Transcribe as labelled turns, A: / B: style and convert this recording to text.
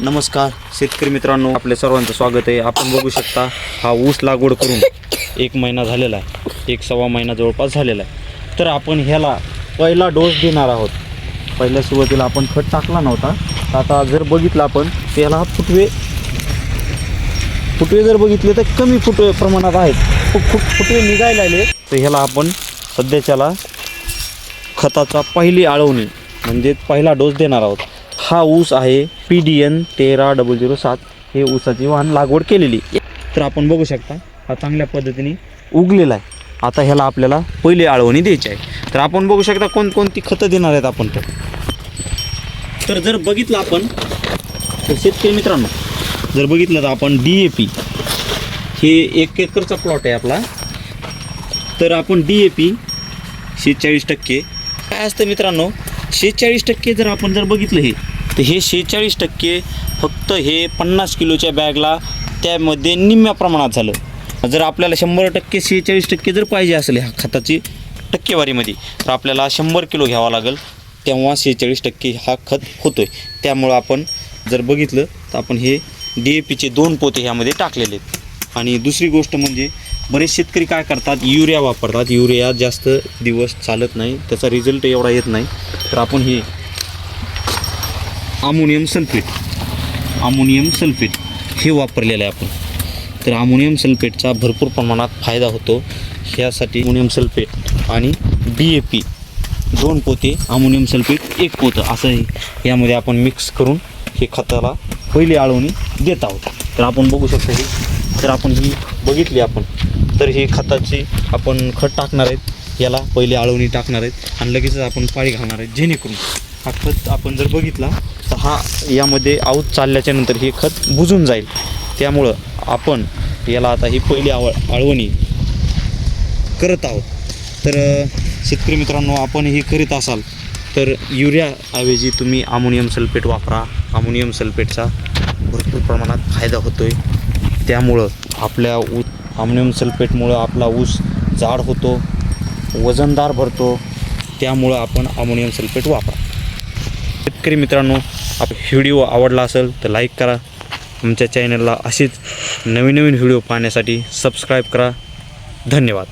A: नमस्कार शेतकरी मित्रांनो, आपल्या सर्वांचं स्वागत आहे। आपण बघू शकता हा ऊस लागवड करून 1 महिना झालेला आहे, 1-1.25 महिना जवळपास झालेला आहे। तर आपण ह्याला पहिला डोस देणार आहोत। पहिल्या सुरुवातीला आपण खत टाकला नव्हता, तर आता जर बघितलं आपण त्याला फुटवे जर बघितले तर कमी फुटवे प्रमाणात आहेत, फुटवे निघायला आले। तर ह्याला आपण सध्याच्याला खताचा पहिली आळवणी म्हणजे पहिला डोस देणार आहोत। हा ऊस आहे PDN 13007, हे ऊसाची वाहन लागवड केलेली। तर आपण बघू शकता हा चांगल्या पद्धतीने उगलेला आहे। आता ह्याला आपल्याला पहिली आळवणी द्यायची आहे। तर आपण बघू शकता कोणकोणती खतं देणार आहेत आपण। तर जर बघितलं आपण तर शेतकरी मित्रांनो, जर बघितलं तर आपण DAP, हे 1 एकरचा प्लॉट आहे आपला। तर आपण DAP 46% काय असतं मित्रांनो, 46% जर आपण बघितलं हे, तर हे 46% फक्त हे 50 किलोच्या बॅगला त्यामध्ये निम्म्या प्रमाणात झालं। जर आपल्याला 100% 46% जर पाहिजे असेल ह्या खताची टक्केवारीमध्ये, तर आपल्याला 100 किलो घ्यावा लागेल, तेव्हा 46% हा खत होतोय। त्यामुळं आपण जर बघितलं तर आपण हे DAPचे 2 पोते ह्यामध्ये टाकलेले आहेत। आणि दुसरी गोष्ट म्हणजे बरेच शेतकरी काय करतात, युरिया वापरतात। युरिया जास्त दिवस चालत नाही, त्याचा रिझल्ट एवढा येत नाही। तर आपण हे अमोनियम सल्फेट हे वापरलेलं आहे आपण। तर अमोनियम सल्फेटचा भरपूर प्रमाणात फायदा होतो। ह्यासाठी अमोनियम सल्फेट आणि DAP 2 पोते, अमोनियम सल्फेट 1 पोतं असं यामध्ये आपण मिक्स करून हे खताला पहिली आळवणी देत आहोत। तर आपण बघू शकतो हे, तर आपण ही बघितली आपण, तर हे खताची आपण खत टाकणार आहेत, याला पहिली आळवणी टाकणार आहेत आणि लगेचच आपण पाळी घालणार आहेत, जेणेकरून हा खत आपण जर बघितला तर हा यामध्ये आऊत चालल्याच्या नंतर हे खत बुजून जाईल। त्यामुळं आपण याला आता ही पहिली आळवणी करत आहोत। तर शेतकरी मित्रांनो, आपण हे करीत असाल तर युरियाऐवजी तुम्ही अमोनियम सल्फेट वापरा। अमोनियम सल्फेटचा भरपूर प्रमाणात फायदा होतो आहे। त्यामुळं आपल्या अमोनियम सल्फेटमुळं आपला ऊस जाड होतो, वजनदार भरतो। त्यामुळं आपण अमोनियम सल्फेट वापरा। शेतकरी मित्रांनो, व्हिडिओ आवडला असेल तर लाईक करा। आमच्या चॅनलला अशीच नवीन व्हिडिओ पाहण्यासाठी सबस्क्राईब करा। धन्यवाद।